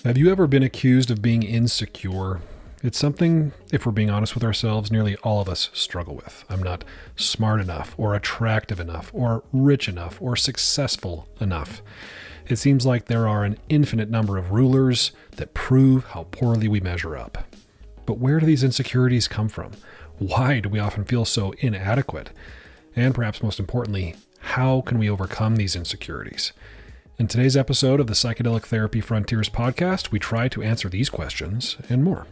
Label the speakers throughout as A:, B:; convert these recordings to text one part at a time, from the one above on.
A: Have you ever been accused of being insecure? It's something, if we're being honest with ourselves, nearly all of us struggle with. I'm not smart enough, or attractive enough, or rich enough, or successful enough. It seems like there are an infinite number of rulers that prove how poorly we measure up. But where do these insecurities come from? Why do we often feel so inadequate? And perhaps most importantly, how can we overcome these insecurities? In today's episode of the Psychedelic Therapy Frontiers podcast, we try to answer these questions and more.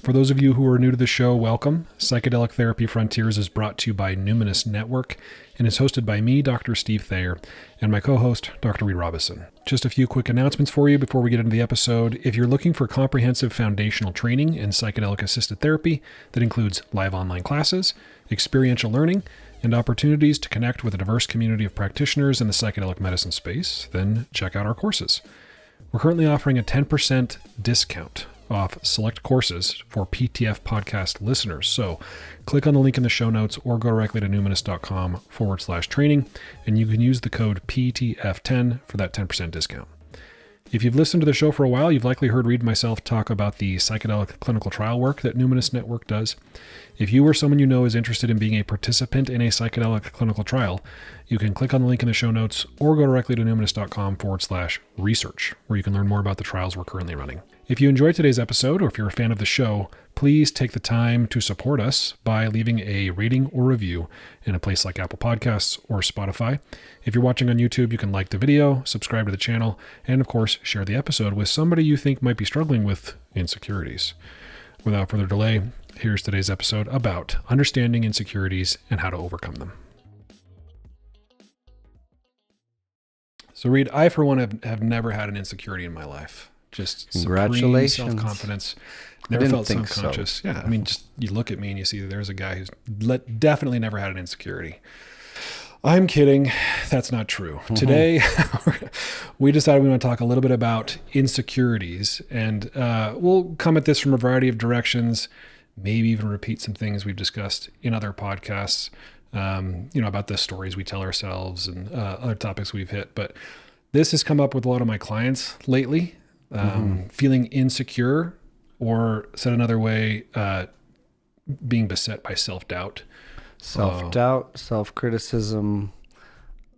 A: For those of you who are new to the show, welcome. Psychedelic Therapy Frontiers is brought to you by Numinous Network and is hosted by me, Dr. Steve Thayer, and my co-host, Dr. Reid Robison. Just a few quick announcements for you before we get into the episode. If you're looking for comprehensive foundational training in psychedelic-assisted therapy that includes live online classes, experiential learning, and opportunities to connect with a diverse community of practitioners in the psychedelic medicine space, then check out our courses. We're currently offering a 10% discount off select courses for PTF podcast listeners. So click on the link in the show notes or go directly to numinous.com/training, and you can use the code PTF10 for that 10% discount. If you've listened to the show for a while, you've likely heard Reid and myself talk about the psychedelic clinical trial work that Numinous Network does. If you or someone you know is interested in being a participant in a psychedelic clinical trial, you can click on the link in the show notes or go directly to numinous.com/research, where you can learn more about the trials we're currently running. If you enjoyed today's episode, or if you're a fan of the show, please take the time to support us by leaving a rating or review in a place like Apple Podcasts or Spotify. If you're watching on YouTube, you can like the video, subscribe to the channel, and of course, share the episode with somebody you think might be struggling with insecurities. Without further delay, here's today's episode about understanding insecurities and how to overcome them. So Reid, I for one have never had an insecurity in my life. Just
B: Congratulations.
A: Supreme self-confidence. Never felt subconscious. So. Yeah, I mean, just you look at me and you see there's a guy who's definitely never had an insecurity. I'm kidding. That's not true. Mm-hmm. Today, we decided we want to talk a little bit about insecurities, and we'll come at this from a variety of directions, maybe even repeat some things we've discussed in other podcasts, about the stories we tell ourselves and other topics we've hit. But this has come up with a lot of my clients lately. Feeling insecure, or said another way, being beset by self-doubt.
B: Self-doubt, self-criticism,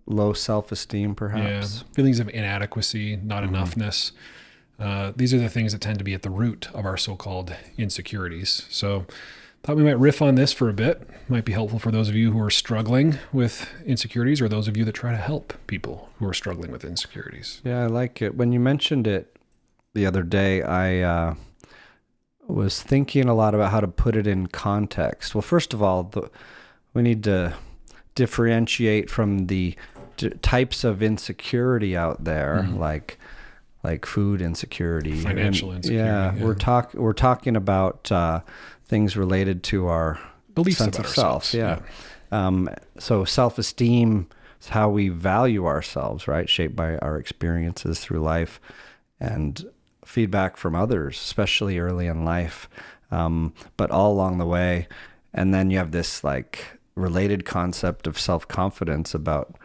B: low self-esteem, perhaps.
A: Yeah, feelings of inadequacy, not enoughness. These are the things that tend to be at the root of our so-called insecurities. So thought we might riff on this for a bit. Might be helpful for those of you who are struggling with insecurities, or those of you that try to help people who are struggling with insecurities.
B: Yeah, I like it. When you mentioned it the other day, I was thinking a lot about how to put it in context. Well, first of all, we need to differentiate from the types of insecurity out there, like food insecurity,
A: financial insecurity.
B: Yeah, we're talking about things related to our
A: beliefs
B: sense
A: about
B: of self.
A: ourselves.
B: Yeah. So self-esteem is how we value ourselves, right? Shaped by our experiences through life and feedback from others, especially early in life, but all along the way. And then you have this related concept of self-confidence about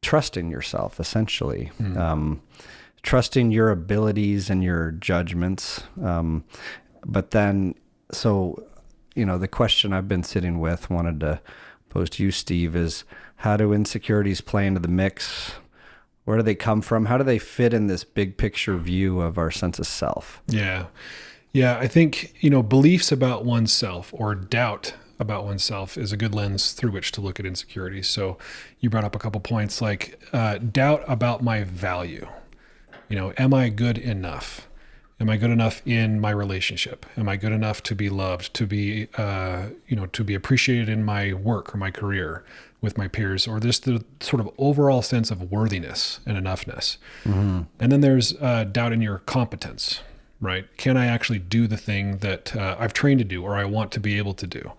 B: trusting yourself, essentially. Trusting your abilities and your judgments. But then, the question I've been sitting with, wanted to pose to you, Steve, is how do insecurities play into the mix? Where do they come from? How do they fit in this big picture view of our sense of self?
A: Yeah. Yeah. I think, beliefs about oneself or doubt about oneself is a good lens through which to look at insecurities. So you brought up a couple points like doubt about my value. Am I good enough? Am I good enough in my relationship? Am I good enough to be loved, to be, to be appreciated in my work or my career with my peers, or just the sort of overall sense of worthiness and enoughness. And then there's doubt in your competence, right? Can I actually do the thing that I've trained to do, or I want to be able to do?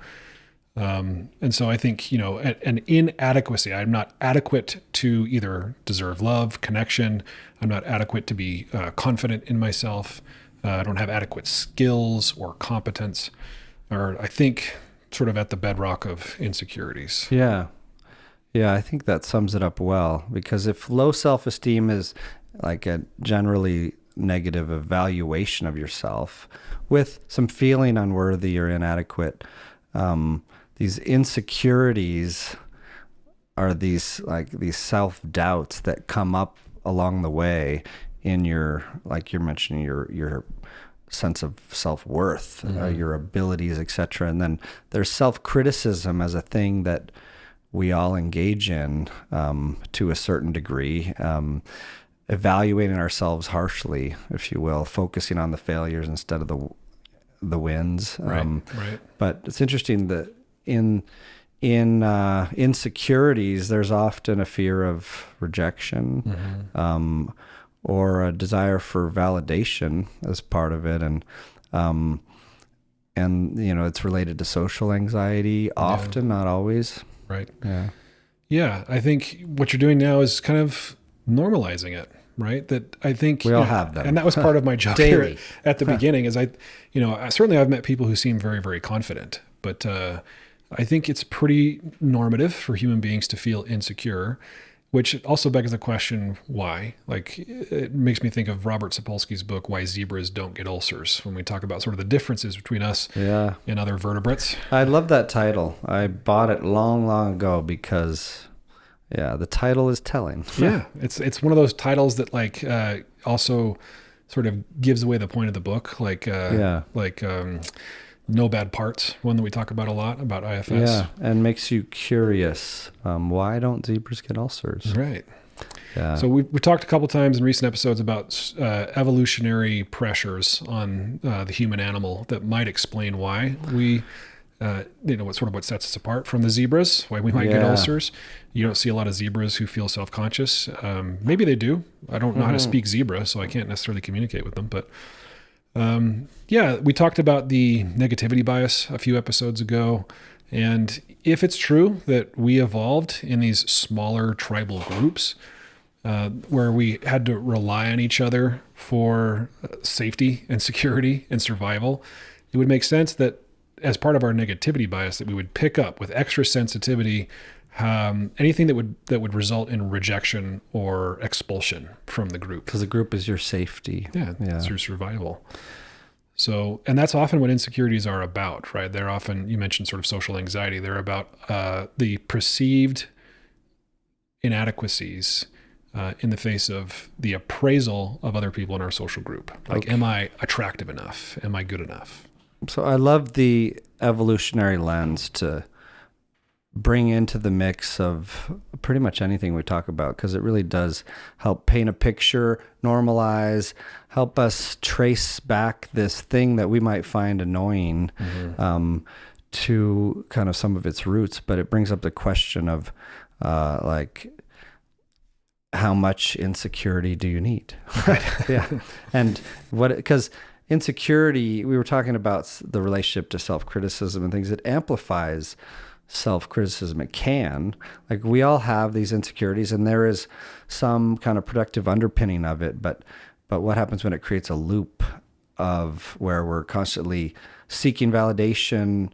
A: And so I think, an inadequacy. I'm not adequate to either deserve love, connection. I'm not adequate to be confident in myself. I don't have adequate skills or competence, or I think sort of at the bedrock of insecurities.
B: Yeah. Yeah, I think that sums it up well, because if low self-esteem is like generally negative evaluation of yourself with some feeling unworthy or inadequate. These insecurities are these self-doubts that come up along the way in your, like you're mentioning, your sense of self-worth, your abilities, etc. And then there's self-criticism as a thing that we all engage in to a certain degree, evaluating ourselves harshly, if you will, focusing on the failures instead of the wins.
A: Right.
B: But it's interesting that in insecurities, there's often a fear of rejection, or a desire for validation as part of it. And it's related to social anxiety often, not always.
A: Right.
B: Yeah.
A: Yeah. I think what you're doing now is kind of normalizing it, right? That I think
B: we all have them.
A: And that was part of my job
B: Daily.
A: here at the beginning is certainly I've met people who seem very, very confident, but I think it's pretty normative for human beings to feel insecure, which also begs the question, why? Like, it makes me think of Robert Sapolsky's book, Why Zebras Don't Get Ulcers, when we talk about sort of the differences between us and other vertebrates.
B: I love that title. I bought it long, long ago because, the title is telling.
A: Yeah, it's one of those titles that also sort of gives away the point of the book, No Bad Parts, one that we talk about a lot about IFS.
B: Yeah, and makes you curious. Why don't zebras get ulcers?
A: Right.
B: Yeah.
A: So we talked a couple times in recent episodes about evolutionary pressures on the human animal that might explain why we, what sets us apart from the zebras, why we might get ulcers. You don't see a lot of zebras who feel self-conscious. Maybe they do. I don't know how to speak zebra, so I can't necessarily communicate with them, but we talked about the negativity bias a few episodes ago. And if it's true that we evolved in these smaller tribal groups, where we had to rely on each other for safety and security and survival, it would make sense that as part of our negativity bias that we would pick up with extra sensitivity anything that would result in rejection or expulsion from the group.
B: Because the group is your safety.
A: Yeah, it's your survival. So, and that's often what insecurities are about, right? They're often, you mentioned sort of social anxiety. They're about the perceived inadequacies in the face of the appraisal of other people in our social group. Like, am I attractive enough? Am I good enough?
B: So I love the evolutionary lens to bring into the mix of pretty much anything we talk about, because it really does help paint a picture, normalize, help us trace back this thing that we might find annoying to kind of some of its roots. But it brings up the question of how much insecurity do you need? And because insecurity, we were talking about the relationship to self-criticism and things. It amplifies self-criticism. It can. Like, we all have these insecurities, and there is some kind of productive underpinning of it. But what happens when it creates a loop of where we're constantly seeking validation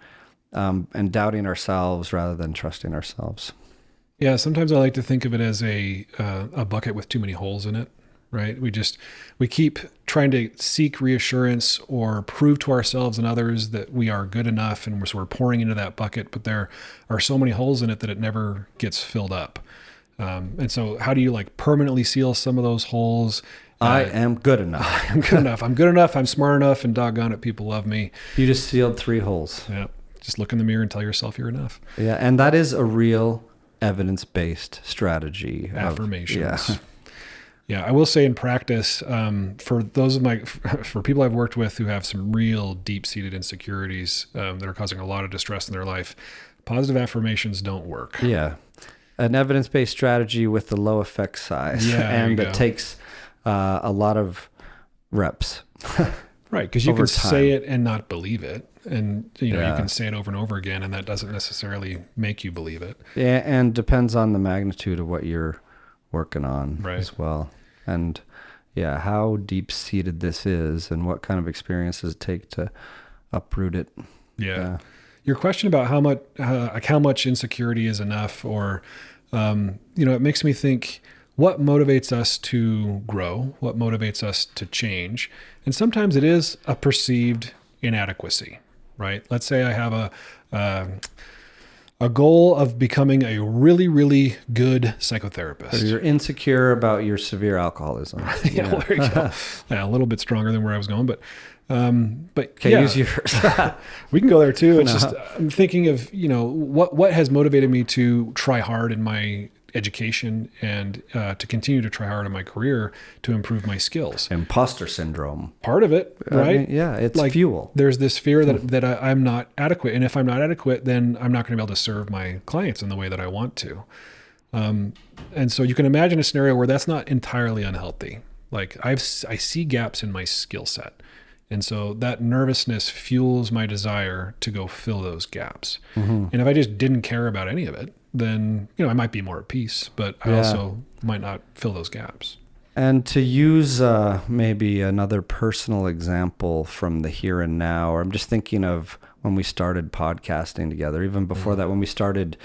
B: and doubting ourselves rather than trusting ourselves?
A: Yeah, sometimes I like to think of it as a bucket with too many holes in it, right? We keep trying to seek reassurance or prove to ourselves and others that we are good enough, and we're pouring into that bucket, but there are so many holes in it that it never gets filled up. And so how do you permanently seal some of those holes?
B: I am good enough.
A: I'm good enough. I'm good enough. I'm smart enough, and doggone it, people love me.
B: You just sealed 3 holes.
A: Yeah. Just look in the mirror and tell yourself you're enough.
B: Yeah. And that is a real evidence-based strategy.
A: Affirmations. Yeah, I will say in practice, for people I've worked with who have some real deep-seated insecurities that are causing a lot of distress in their life, positive affirmations don't work.
B: Yeah, an evidence-based strategy with the low effect size, and it takes a lot of reps.
A: Right, because you can say it and not believe it, and you can say it over and over again, and that doesn't necessarily make you believe it.
B: Yeah, and depends on the magnitude of what you're working on as well. And how deep-seated this is and what kind of experience does it take to uproot it.
A: Yeah. Your question about how much insecurity is enough, or it makes me think, what motivates us to grow, what motivates us to change. And sometimes it is a perceived inadequacy, right? Let's say I have a goal of becoming a really, really good psychotherapist.
B: So you're insecure about your severe alcoholism.
A: Yeah, well, there you go. Yeah, a little bit stronger than where I was going, but
B: okay,
A: yeah,
B: use yours.
A: we can go there too. It's just, I'm thinking of, what has motivated me to try hard in my education and to continue to try hard in my career to improve my skills.
B: Imposter syndrome.
A: Part of it, right?
B: I mean, yeah, it's like fuel.
A: There's this fear that I'm not adequate. And if I'm not adequate, then I'm not going to be able to serve my clients in the way that I want to. And so you can imagine a scenario where that's not entirely unhealthy. Like I see gaps in my skill set. And so that nervousness fuels my desire to go fill those gaps. Mm-hmm. And if I just didn't care about any of it, then, I might be more at peace, but I also might not fill those gaps.
B: And to use maybe another personal example from the here and now, or I'm just thinking of when we started podcasting together, even before that, when we started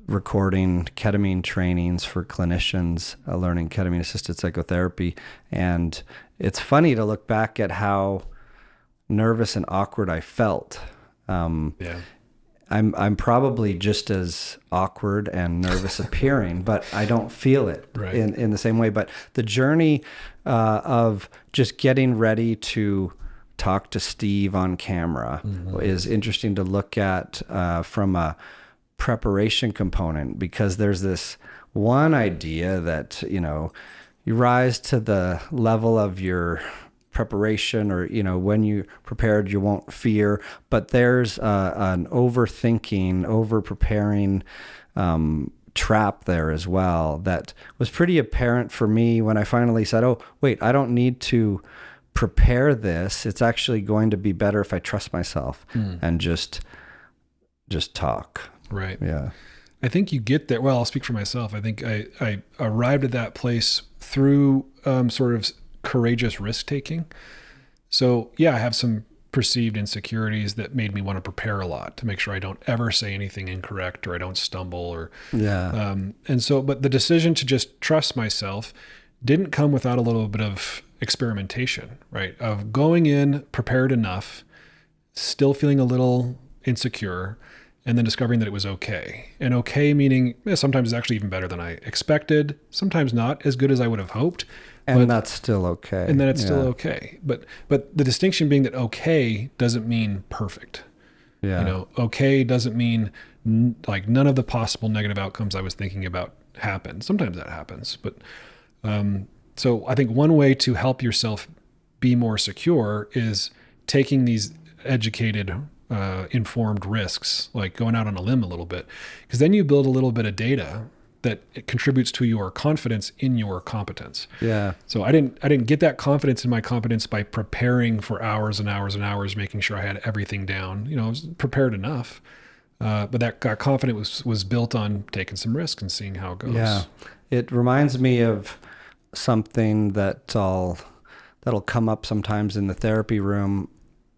B: recording ketamine trainings for clinicians, learning ketamine-assisted psychotherapy. And it's funny to look back at how nervous and awkward I felt. I'm probably just as awkward and nervous appearing, but I don't feel it in the same way. But the journey of just getting ready to talk to Steve on camera is interesting to look at from a preparation component, because there's this one idea that, you rise to the level of your preparation, or when you prepared you won't fear, but there's an overthinking, over preparing trap there as well that was pretty apparent for me when I finally said, oh wait, I don't need to prepare this. It's actually going to be better if I trust myself and just talk.
A: Right.
B: Yeah.
A: I think you get there. Well, I'll speak for myself. I think I arrived at that place through sort of courageous risk taking. So yeah, I have some perceived insecurities that made me want to prepare a lot to make sure I don't ever say anything incorrect or I don't stumble or, and so, but the decision to just trust myself didn't come without a little bit of experimentation, right? Of going in prepared enough, still feeling a little insecure, and then discovering that it was okay. And okay meaning sometimes it's actually even better than I expected, sometimes not as good as I would have hoped.
B: And that's still okay.
A: And then it's still okay. But the distinction being that okay doesn't mean perfect.
B: Yeah.
A: Okay doesn't mean like none of the possible negative outcomes I was thinking about happen. Sometimes that happens. But so I think one way to help yourself be more secure is taking these educated informed risks, like going out on a limb a little bit, because then you build a little bit of data that it contributes to your confidence in your competence. Yeah. So I didn't get that confidence in my competence by preparing for hours and hours and hours, making sure I had everything down. I was prepared enough, but that confidence was built on taking some risks and seeing how it goes.
B: Yeah. It reminds me of something that'll come up sometimes in the therapy room,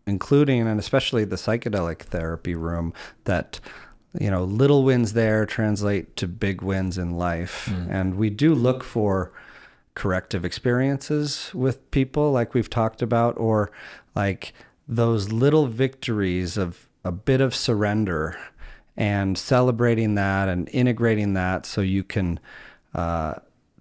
B: including and especially the psychedelic therapy room, that little wins there translate to big wins in life. And we do look for corrective experiences with people like we've talked about, or like those little victories of a bit of surrender and celebrating that and integrating that so you can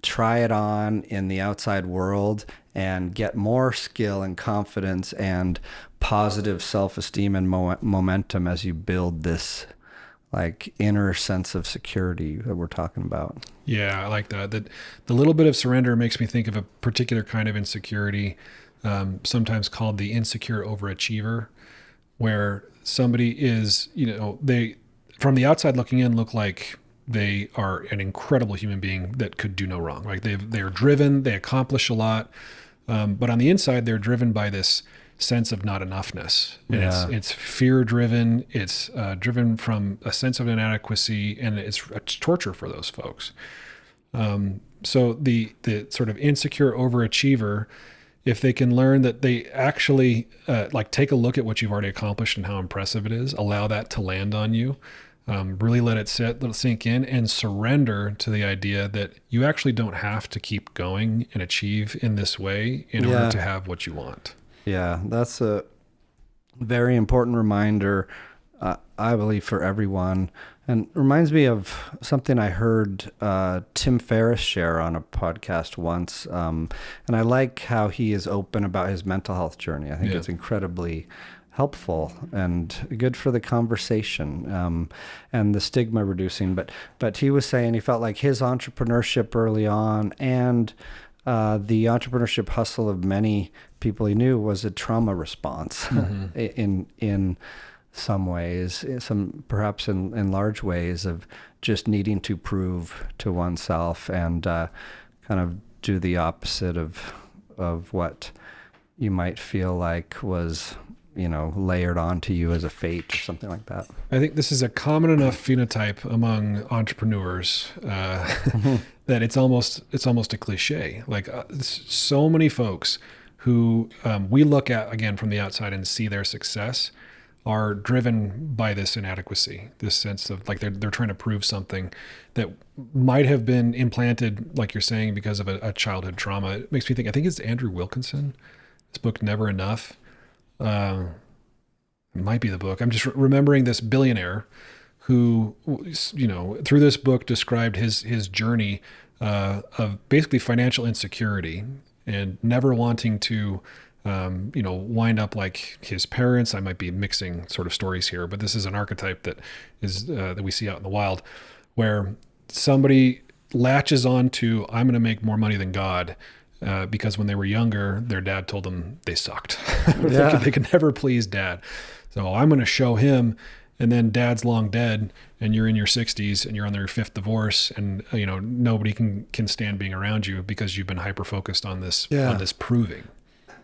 B: try it on in the outside world and get more skill and confidence and positive self-esteem and momentum as you build this like inner sense of security that we're talking about.
A: Yeah, I like that. The little bit of surrender makes me think of a particular kind of insecurity, sometimes called the insecure overachiever, where somebody is, they from the outside looking in look like they are an incredible human being that could do no wrong. Like they're driven, they accomplish a lot, but on the inside they're driven by this sense of not enoughness. And it's fear driven. It's driven from a sense of inadequacy, and it's torture for those folks. So the sort of insecure overachiever, if they can learn that they actually take a look at what you've already accomplished and how impressive it is, allow that to land on you, Really let it sit, let it sink in, and surrender to the idea that you actually don't have to keep going and achieve in this way in order to have what you want.
B: Yeah, that's a very important reminder, I believe, for everyone. And reminds me of something I heard Tim Ferriss share on a podcast once. And I like how he is open about his mental health journey. I think it's incredibly helpful and good for the conversation, and the stigma reducing. But he was saying he felt like his entrepreneurship early on and the entrepreneurship hustle of many people he knew was a trauma response in some ways, perhaps in large ways, of just needing to prove to oneself and kind of do the opposite of what you might feel like was, layered onto you as a fate or something like that.
A: I think this is a common enough phenotype among entrepreneurs that it's almost a cliche. Like so many folks who we look at again from the outside and see their success are driven by this inadequacy, this sense of like they're trying to prove something that might have been implanted, like you're saying, because of a childhood trauma. It makes me think, I think it's Andrew Wilkinson, this book, Never Enough. It might be the book. I'm just remembering this billionaire who, through this book described his journey of basically financial insecurity and never wanting to wind up like his parents. I might be mixing sort of stories here, but this is an archetype that is that we see out in the wild, where somebody latches on to, I'm going to make more money than God, because when they were younger, their dad told them they sucked. They could never please dad. So I'm going to show him, and then dad's long dead, and you're in your 60s, and you're on your 5th divorce, and nobody can stand being around you because you've been hyper focused on this proving.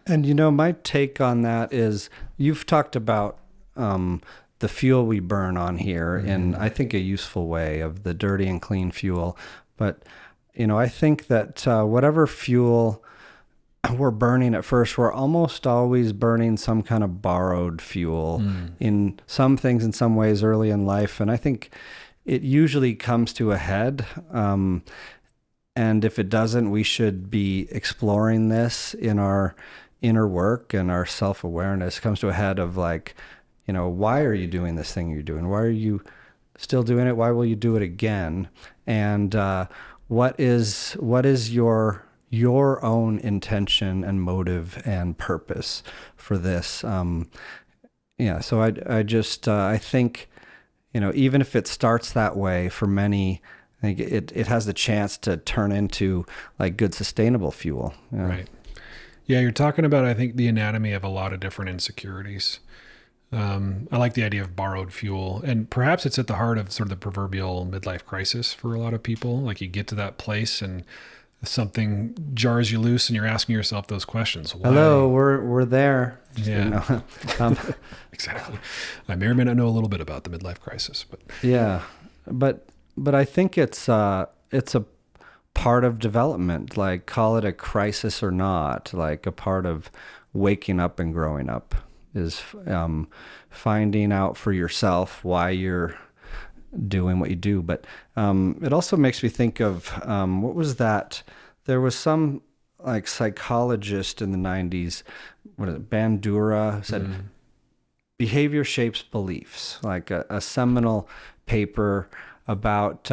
B: And my take on that is you've talked about the fuel we burn on here in, I think, a useful way of the dirty and clean fuel. But, I think that whatever fuel we're burning at first, we're almost always burning some kind of borrowed fuel in some things, in some ways early in life. And I think it usually comes to a head. And if it doesn't, we should be exploring this in our inner work and our self-awareness. Comes to a head of like, why are you doing this thing you're doing? Why are you still doing it? Why will you do it again? And what is your own intention and motive and purpose for this? So I think, even if it starts that way for many, I think it has the chance to turn into like good sustainable fuel.
A: Right. Yeah, you're talking about, I think, the anatomy of a lot of different insecurities. I like the idea of borrowed fuel, and perhaps it's at the heart of sort of the proverbial midlife crisis for a lot of people. Like you get to that place and something jars you loose, and you're asking yourself those questions. Why?
B: Hello, we're there.
A: Yeah, exactly. I may or may not know a little bit about the midlife crisis, but
B: yeah, but I think it's a part of development. Like, call it a crisis or not, like a part of waking up and growing up is finding out for yourself why you're doing what you do. But it also makes me think of what was that? There was some like psychologist in the 90s, Bandura, said behavior shapes beliefs, like a seminal paper about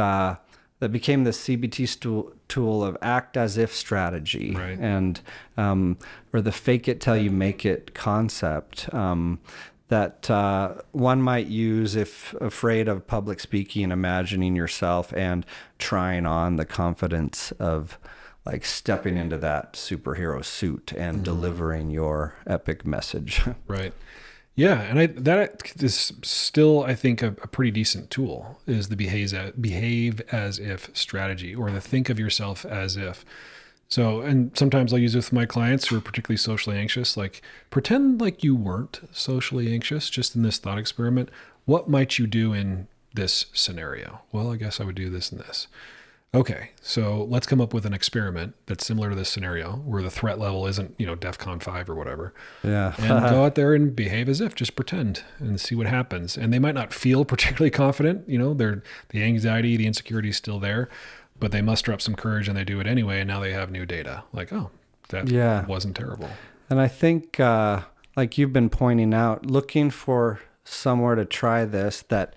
B: that became the CBT tool of act as if strategy,
A: right.
B: And or the fake it till you make it concept that one might use if afraid of public speaking, imagining yourself and trying on the confidence of like stepping into that superhero suit and delivering your epic message.
A: Right. Yeah, and that is still, I think, a pretty decent tool, is the behave as if strategy, or the think of yourself as if. So, and sometimes I'll use it with my clients who are particularly socially anxious, like pretend like you weren't socially anxious, just in this thought experiment. What might you do in this scenario? Well, I guess I would do this and this. okay, so let's come up with an experiment that's similar to this scenario where the threat level isn't, DEFCON 5 or whatever.
B: Yeah.
A: And go out there and behave as if, just pretend and see what happens. And they might not feel particularly confident, the anxiety, the insecurity is still there, but they muster up some courage and they do it anyway. And now they have new data. Like, oh, that wasn't terrible.
B: And I think, like you've been pointing out, looking for somewhere to try this that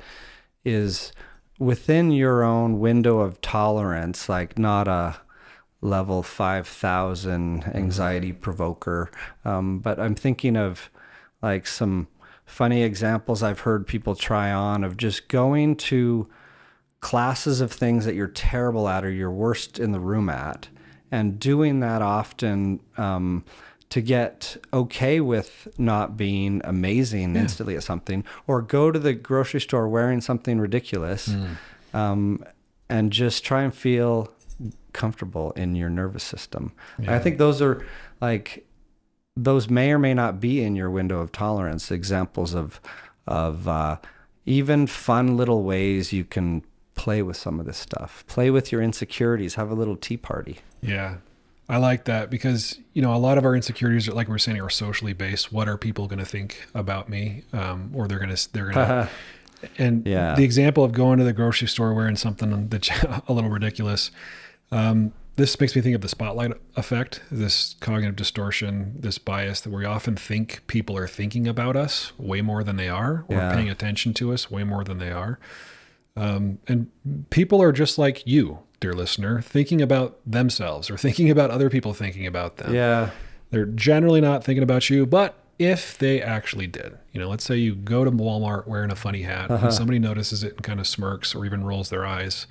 B: is within your own window of tolerance, like not a level 5,000 anxiety provoker. But I'm thinking of like some funny examples I've heard people try on of just going to classes of things that you're terrible at or you're worst in the room at, and doing that often to get okay with not being amazing instantly at something, or go to the grocery store wearing something ridiculous and just try and feel comfortable in your nervous system. Yeah. I think those are like, those may or may not be in your window of tolerance, examples of even fun little ways you can play with some of this stuff. Play with your insecurities, have a little tea party.
A: Yeah. I like that because, a lot of our insecurities, like we were saying, are socially based. What are people going to think about me? Or they're going to, and the example of going to the grocery store wearing something that's a little ridiculous. This makes me think of the spotlight effect, this cognitive distortion, this bias that we often think people are thinking about us way more than they are, or paying attention to us way more than they are. And people are just like you, dear listener, thinking about themselves or thinking about other people thinking about them.
B: Yeah.
A: They're generally not thinking about you, but if they actually did, let's say you go to Walmart wearing a funny hat and somebody notices it and kind of smirks or even rolls their eyes,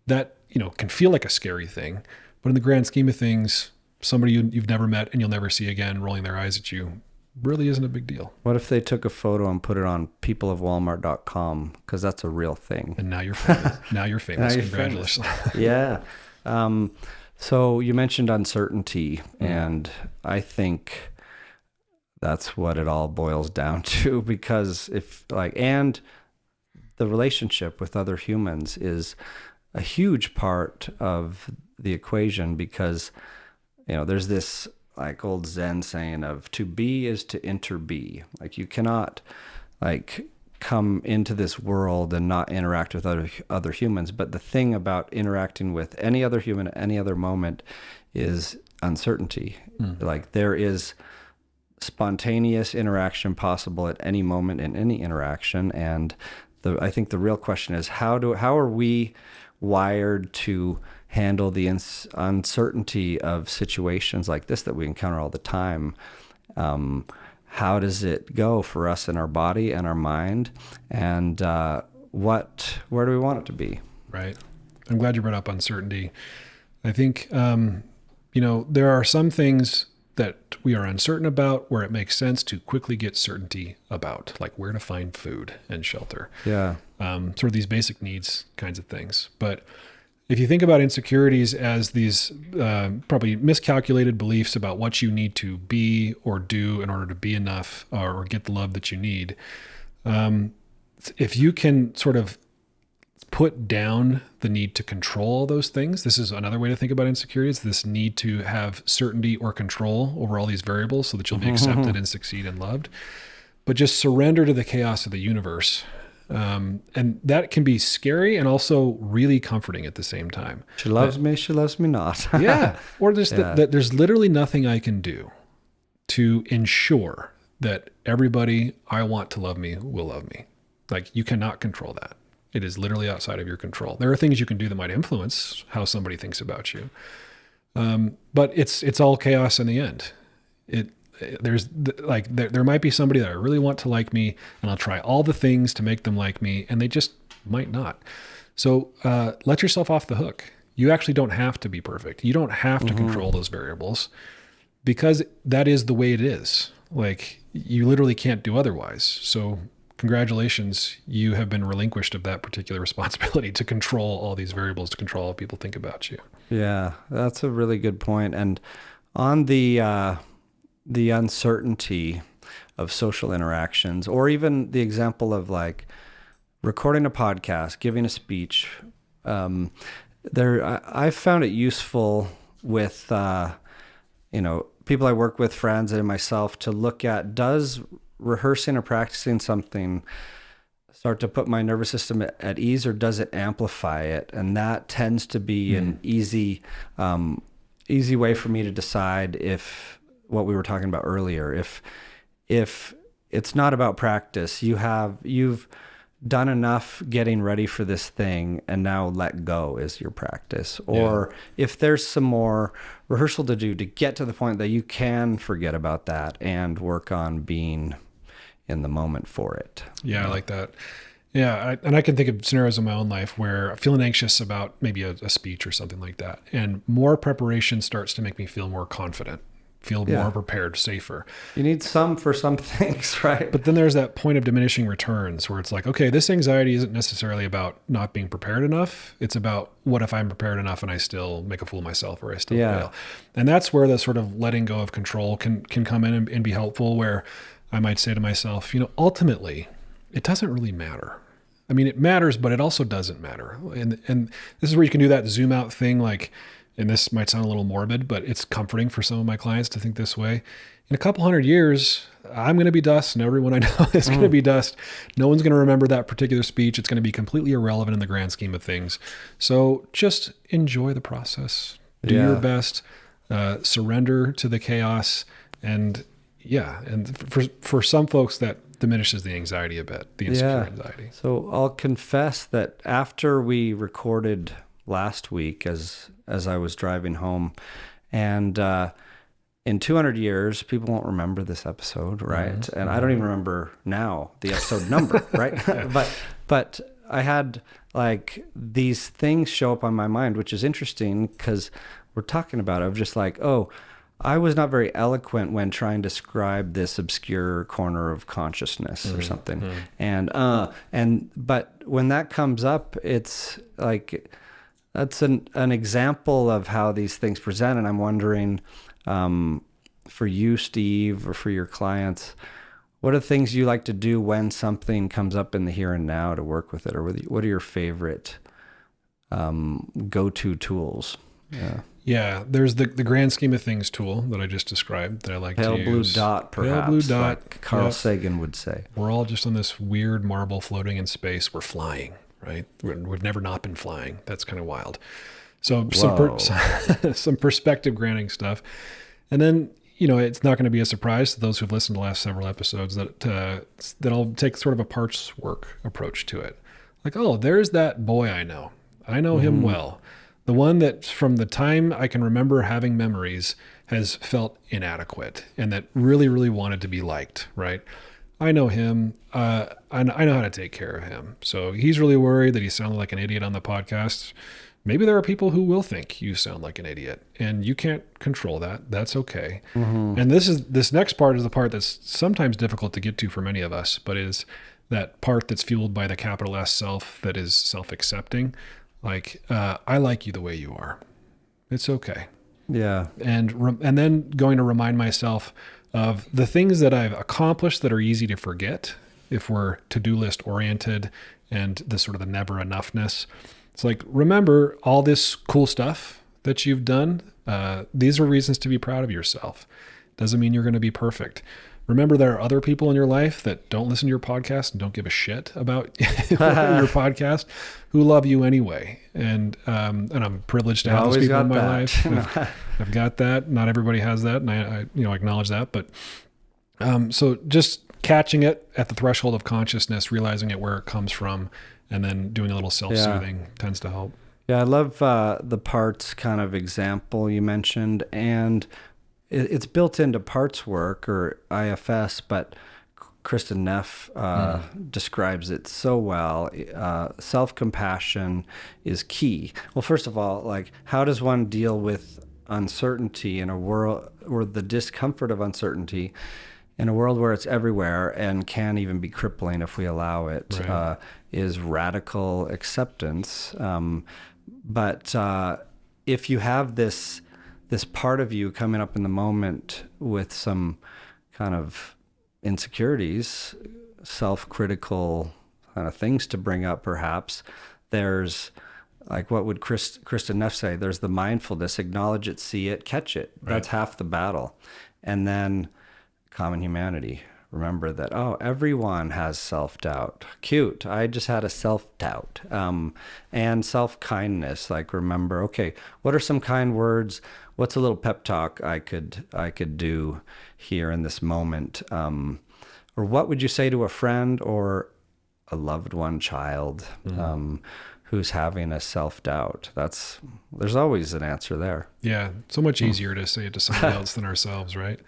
A: that, can feel like a scary thing. But in the grand scheme of things, somebody you've never met and you'll never see again rolling their eyes at you really isn't a big deal.
B: What if they took a photo and put it on peopleofwalmart.com? Because that's a real thing.
A: And now you're famous. Congratulations.
B: Yeah. So you mentioned uncertainty, and I think that's what it all boils down to, because and the relationship with other humans is a huge part of the equation, because, there's this like old Zen saying of to be is to interbe. Like you cannot come into this world and not interact with other humans. But the thing about interacting with any other human at any other moment is uncertainty. Like there is spontaneous interaction possible at any moment in any interaction. And I think the real question is how are we wired to handle the uncertainty of situations like this that we encounter all the time? How does it go for us in our body and our mind? And where do we want it to be?
A: Right. I'm glad you brought up uncertainty. I think, there are some things that we are uncertain about where it makes sense to quickly get certainty about, like where to find food and shelter.
B: Yeah.
A: Sort of these basic needs kinds of things. But if you think about insecurities as these probably miscalculated beliefs about what you need to be or do in order to be enough or get the love that you need, if you can sort of put down the need to control those things, this is another way to think about insecurities, this need to have certainty or control over all these variables so that you'll be accepted and succeed and loved, but just surrender to the chaos of the universe. And that can be scary and also really comforting at the same time.
B: She loves me not.
A: Yeah. Or there's literally nothing I can do to ensure that everybody I want to love me will love me. Like you cannot control that. It is literally outside of your control. There are things you can do that might influence how somebody thinks about you. But it's all chaos in the end. There might be somebody that I really want to like me, and I'll try all the things to make them like me, and they just might not. So let yourself off the hook. You actually don't have to be perfect. You don't have to control those variables, because that is the way it is. Like you literally can't do otherwise. So congratulations, you have been relinquished of that particular responsibility to control all these variables, to control how people think about you.
B: Yeah, that's a really good point. And on the uncertainty of social interactions, or even the example of like recording a podcast, giving a speech, I've found it useful with, people I work with, friends and myself, to look at, does rehearsing or practicing something start to put my nervous system at ease, or does it amplify it? And that tends to be an easy way for me to decide if what we were talking about earlier, if it's not about practice, you've done enough getting ready for this thing, and now let go is your practice. Or if there's some more rehearsal to do to get to the point that you can forget about that and work on being in the moment for it.
A: Yeah, I like that. Yeah, and I can think of scenarios in my own life where I'm feeling anxious about maybe a speech or something like that, and more preparation starts to make me feel more confident, feel more prepared, safer.
B: You need some for some things, right?
A: But then there's that point of diminishing returns where it's like, okay, this anxiety isn't necessarily about not being prepared enough. It's about, what if I'm prepared enough and I still make a fool of myself, or I still fail? And that's where the sort of letting go of control can come in and be helpful, where I might say to myself, ultimately, it doesn't really matter. I mean, it matters, but it also doesn't matter. And this is where you can do that zoom out thing, like, and this might sound a little morbid, but it's comforting for some of my clients to think this way. In a couple hundred years, I'm going to be dust, and everyone I know is going to be dust. No one's going to remember that particular speech. It's going to be completely irrelevant in the grand scheme of things. So just enjoy the process. Do your best. Surrender to the chaos. And for some folks, that diminishes the anxiety a bit, the insecure anxiety.
B: So I'll confess that after we recorded last week, as I was driving home, and in 200 years, people won't remember this episode, right? And I don't even remember now the episode number, right? But I had like these things show up on my mind, which is interesting because we're talking about it. I'm just like, oh, I was not very eloquent when trying to describe this obscure corner of consciousness or something. But when that comes up, it's like, that's an example of how these things present. And I'm wondering, for you, Steve, or for your clients, what are the things you like to do when something comes up in the here and now to work with it? Or what are your favorite go-to tools?
A: Yeah, there's the grand scheme of things tool that I just described that I like
B: Pale
A: to
B: blue
A: use.
B: dot, perhaps,
A: Pale blue dot,
B: like Carl Sagan would say.
A: We're all just on this weird marble floating in space. We're flying, right? We've never not been flying. That's kind of wild. So some perspective granting stuff. And then, it's not going to be a surprise to those who've listened to the last several episodes that I'll take sort of a parts work approach to it. Like, oh, there's that boy I know. I know him well. The one that from the time I can remember having memories has felt inadequate and that really, really wanted to be liked, right? I know him. I know how to take care of him. So he's really worried that he sounded like an idiot on the podcast. Maybe there are people who will think you sound like an idiot, and you can't control that. That's okay. And this next part is the part that's sometimes difficult to get to for many of us, but is that part that's fueled by the capital S self that is self-accepting. Like, I like you the way you are. It's okay. Yeah. And then going to remind myself of the things that I've accomplished that are easy to forget if we're to-do list oriented, and the sort of the never enoughness. It's like, remember all this cool stuff that you've done. These are reasons to be proud of yourself. Doesn't mean you're going to be perfect. Remember, there are other people in your life that don't listen to your podcast and don't give a shit about your podcast, who love you anyway. And I'm privileged to have those people in my life. I've got that. Not everybody has that, and I acknowledge that. But so just catching it at the threshold of consciousness, realizing it where it comes from, and then doing a little self-soothing tends to help.
B: Yeah, I love the parts kind of example you mentioned, and it's built into parts work or IFS, but Kristen Neff describes it so well. Self-compassion is key. Well, first of all, like, how does one deal with uncertainty in a world, or the discomfort of uncertainty in a world where it's everywhere and can even be crippling if we allow it? Right. Is radical acceptance. But if you have this part of you coming up in the moment with some kind of insecurities, self-critical kind of things to bring up, perhaps, there's like what would Kristen Neff say? There's the mindfulness, acknowledge it, see it, catch it.
A: Right.
B: That's half the battle. And then common humanity. Remember that, oh, everyone has self-doubt. Cute. I just had a self-doubt. And self-kindness. Like, remember, okay, what are some kind words? What's a little pep talk I could do here in this moment? Or what would you say to a friend or a loved one, child, who's having a self-doubt? There's always an answer there.
A: Yeah. So much easier to say it to somebody else than ourselves, right?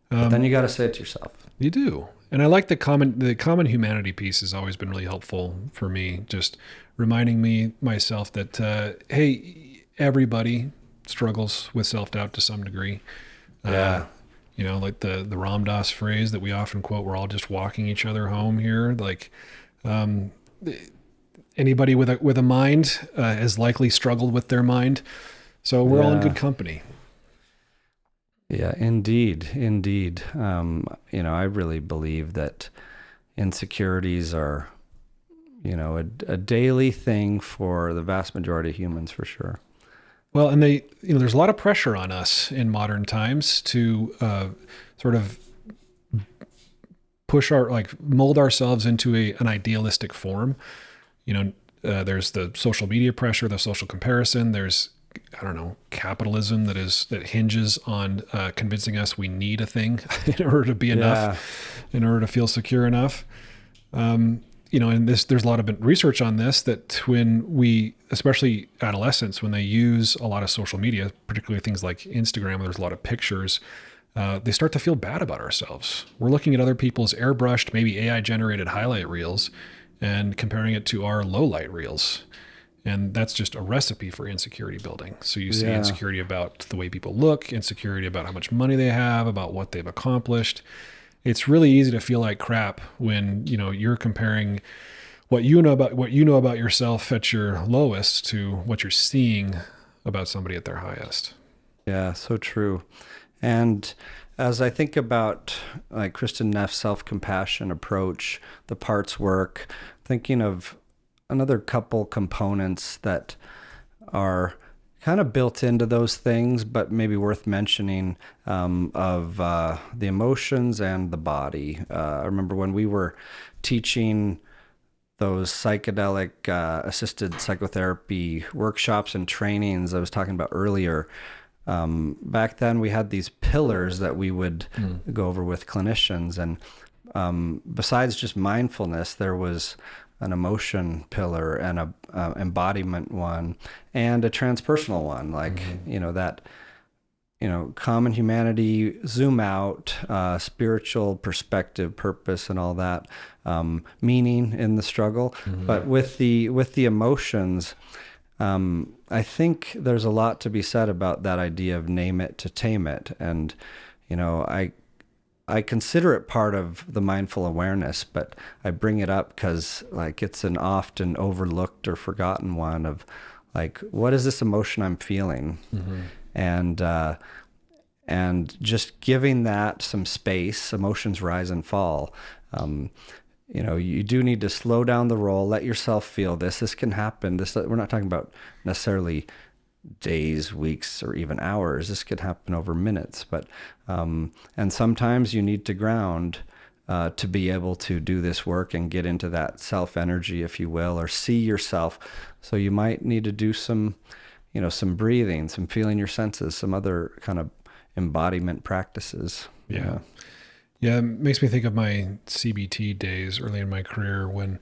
B: But then you got to say it to yourself.
A: You do. And I like the common humanity piece has always been really helpful for me. Just reminding myself that, hey, everybody struggles with self-doubt to some degree.
B: Yeah.
A: Like the Ram Dass phrase that we often quote, we're all just walking each other home here. Like, anybody with a mind has likely struggled with their mind. So we're all in good company.
B: Yeah, indeed. I really believe that insecurities are, a daily thing for the vast majority of humans, for sure.
A: Well, and there's a lot of pressure on us in modern times to sort of mold ourselves into an idealistic form. There's the social media pressure, the social comparison. There's, capitalism that hinges on convincing us we need a thing in order to be enough, in order to feel secure enough. And there's a lot of research on this, that when especially adolescents, when they use a lot of social media, particularly things like Instagram, where there's a lot of pictures, they start to feel bad about ourselves. We're looking at other people's airbrushed, maybe AI generated highlight reels and comparing it to our low light reels. And that's just a recipe for insecurity building. So you see insecurity about the way people look, insecurity about how much money they have, about what they've accomplished. It's really easy to feel like crap when, you're comparing what you know about yourself at your lowest to what you're seeing about somebody at their highest.
B: Yeah, so true. And as I think about like Kristen Neff's self-compassion approach, the parts work, thinking of another couple components that are kind of built into those things, but maybe worth mentioning, of the emotions and the body. I remember when we were teaching those psychedelic assisted psychotherapy workshops and trainings I was talking about earlier. Back then we had these pillars that we would go over with clinicians. And besides just mindfulness, there was an emotion pillar and a embodiment one and a transpersonal one, like, common humanity, zoom out, spiritual perspective, purpose, and all that, meaning in the struggle. But with the emotions, I think there's a lot to be said about that idea of name it to tame it. And, I consider it part of the mindful awareness, but I bring it up because it's an often overlooked or forgotten one of what is this emotion I'm feeling? And just giving that some space. Emotions rise and fall. You do need to slow down the roll, let yourself feel this. This can happen. We're not talking about necessarily days, weeks, or even hours. This could happen over minutes, but and sometimes you need to ground to be able to do this work and get into that self energy, if you will, or see yourself. So you might need to do some breathing, some feeling your senses, some other kind of embodiment practices.
A: Yeah, it makes me think of my CBT days early in my career when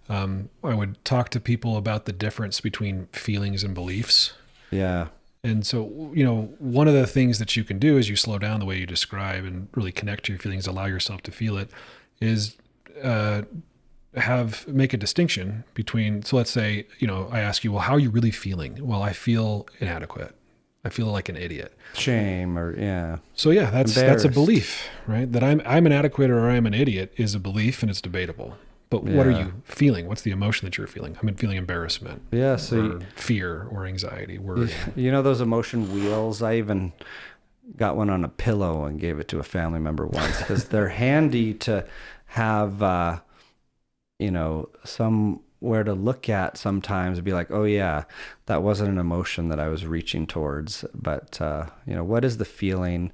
A: I would talk to people about the difference between feelings and beliefs.
B: Yeah.
A: And so, one of the things that you can do is you slow down the way you describe and really connect to your feelings, allow yourself to feel it, is make a distinction between, so let's say, I ask you, well, how are you really feeling? Well, I feel inadequate. I feel like an idiot.
B: Shame or
A: So that's a belief, right? That I'm inadequate or I'm an idiot is a belief, and it's debatable. But what are you feeling? What's the emotion that you're feeling? I'm feeling embarrassment.
B: Yeah, so
A: fear or anxiety, worry.
B: Those emotion wheels. I even got one on a pillow and gave it to a family member once because they're handy to have, some where to look at sometimes and be like, oh yeah, that wasn't an emotion that I was reaching towards, but what is the feeling?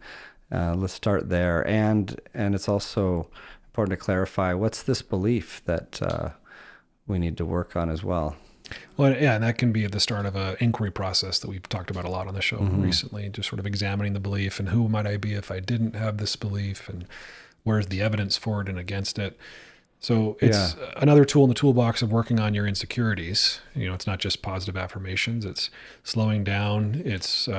B: Let's start there. And it's also important to clarify, what's this belief that we need to work on as well.
A: Well, yeah, and that can be at the start of an inquiry process that we've talked about a lot on the show recently, just sort of examining the belief and who might I be if I didn't have this belief, and where's the evidence for it and against it. So it's another tool in the toolbox of working on your insecurities. It's not just positive affirmations, it's slowing down, it's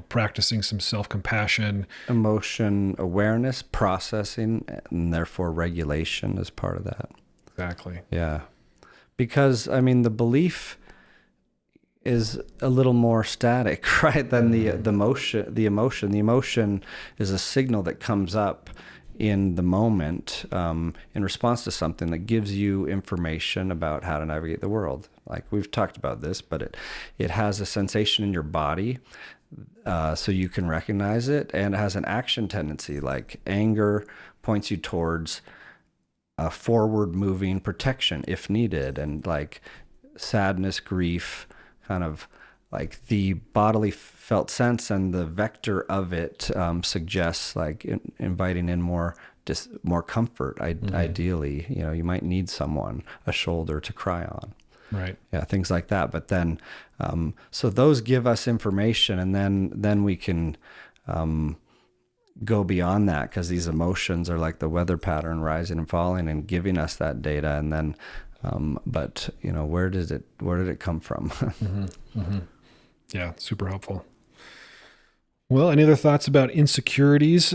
A: practicing some self-compassion,
B: emotion awareness, processing, and therefore regulation is part of that.
A: Exactly.
B: Yeah. Because, the belief is a little more static, right, than the emotion. The emotion is a signal that comes up in the moment in response to something that gives you information about how to navigate the world. Like we've talked about this, but it has a sensation in your body, so you can recognize it, and it has an action tendency. Like anger points you towards a forward-moving protection if needed, and like sadness, grief, kind of like the bodily felt sense and the vector of it suggests like inviting in more comfort. Ideally, you might need someone, a shoulder to cry on.
A: Right.
B: Yeah, things like that. But then, so those give us information, and then we can go beyond that, because these emotions are like the weather pattern, rising and falling, and giving us that data. And then, but where did it come from?
A: Yeah, super helpful. Well, any other thoughts about insecurities?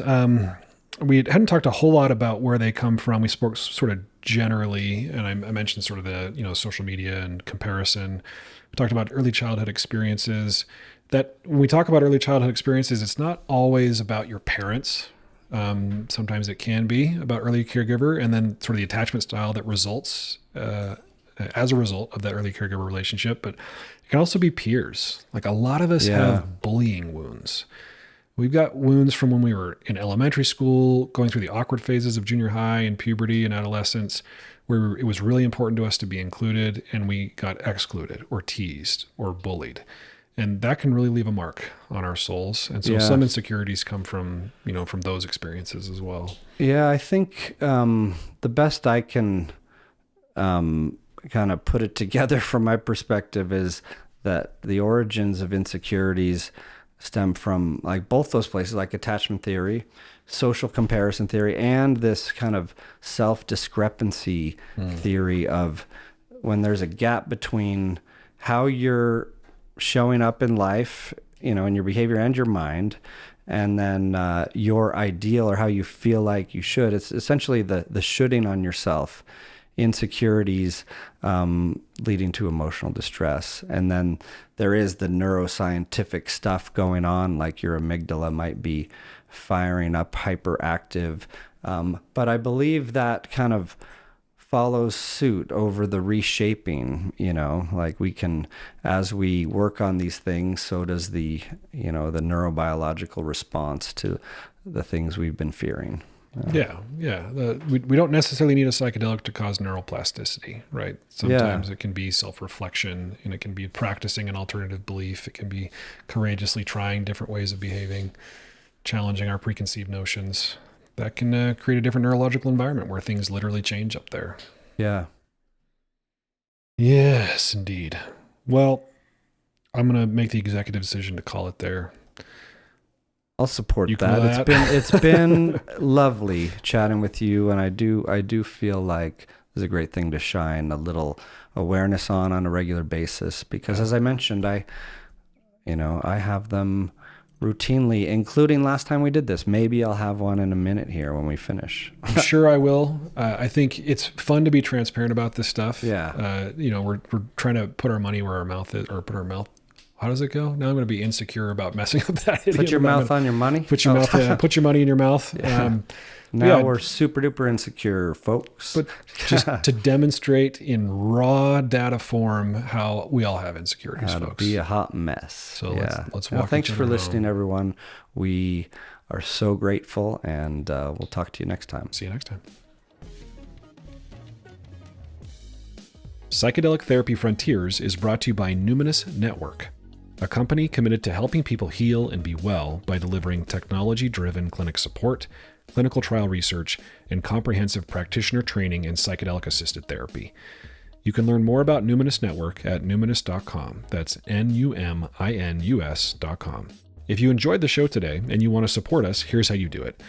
A: We hadn't talked a whole lot about where they come from. We spoke sort of generally, and I mentioned sort of the social media and comparison. We talked about early childhood experiences. That when we talk about early childhood experiences, it's not always about your parents. Sometimes it can be about early caregiver, and then sort of the attachment style that results as a result of that early caregiver relationship. But it can also be peers. Like a lot of us have bullying wounds. We've got wounds from when we were in elementary school, going through the awkward phases of junior high and puberty and adolescence, where it was really important to us to be included, and we got excluded or teased or bullied. And that can really leave a mark on our souls. And so some insecurities come from those experiences as well.
B: Yeah, I think the best I can kind of put it together from my perspective is that the origins of insecurities stem from like both those places, like attachment theory, social comparison theory, and this kind of self-discrepancy theory of when there's a gap between how you're showing up in life, in your behavior and your mind, and then your ideal or how you feel like you should. It's essentially the shoulding on yourself, insecurities leading to emotional distress. And then there is the neuroscientific stuff going on, like your amygdala might be firing up, hyperactive. But I believe that kind of follows suit over the reshaping, like we can, as we work on these things, so does the neurobiological response to the things we've been fearing.
A: Yeah. We don't necessarily need a psychedelic to cause neuroplasticity, right? Sometimes it can be self-reflection, and it can be practicing an alternative belief. It can be courageously trying different ways of behaving, challenging our preconceived notions. That can create a different neurological environment where things literally change up there.
B: Yeah.
A: Yes, indeed. Well, I'm going to make the executive decision to call it there.
B: I'll support
A: You
B: that. It's been lovely chatting with you, and I do feel like it's a great thing to shine a little awareness on a regular basis, because as I mentioned, I have them routinely, including last time we did this. Maybe I'll have one in a minute here when we finish.
A: I'm sure I will. I think it's fun to be transparent about this stuff.
B: Yeah.
A: We're trying to put our money where our mouth is, or put our mouth. How does it go? Now I'm going to be insecure about messing up that.
B: Put your mouth on your money.
A: Put your put your money in your mouth.
B: Yeah. Now we're super duper insecure, folks.
A: But just to demonstrate in raw data form how we all have insecurities,
B: how
A: folks.
B: To be a hot mess.
A: So let's walk.
B: Well, thanks for listening, everyone. We are so grateful, and we'll talk to you next time.
A: See you next time. Psychedelic Therapy Frontiers is brought to you by Numinous Network, a company committed to helping people heal and be well by delivering technology-driven clinic support, clinical trial research, and comprehensive practitioner training in psychedelic-assisted therapy. You can learn more about Numinous Network at numinous.com. That's numinus.com. If you enjoyed the show today and you want to support us, here's how you do it.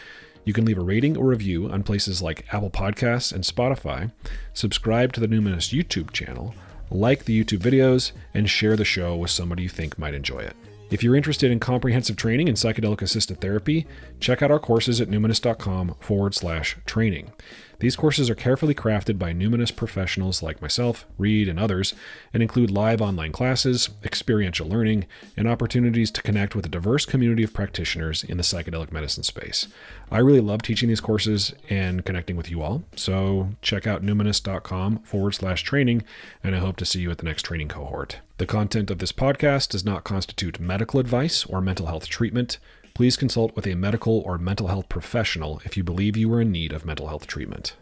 A: You can leave a rating or review on places like Apple Podcasts and Spotify, subscribe to the Numinous YouTube channel, like the YouTube videos, and share the show with somebody you think might enjoy it. If you're interested in comprehensive training in psychedelic-assisted therapy, check out our courses at numinous.com/training. These courses are carefully crafted by Numinous professionals like myself, Reid, and others, and include live online classes, experiential learning, and opportunities to connect with a diverse community of practitioners in the psychedelic medicine space. I really love teaching these courses and connecting with you all, so check out numinous.com/training, and I hope to see you at the next training cohort. The content of this podcast does not constitute medical advice or mental health treatment. Please consult with a medical or mental health professional if you believe you are in need of mental health treatment.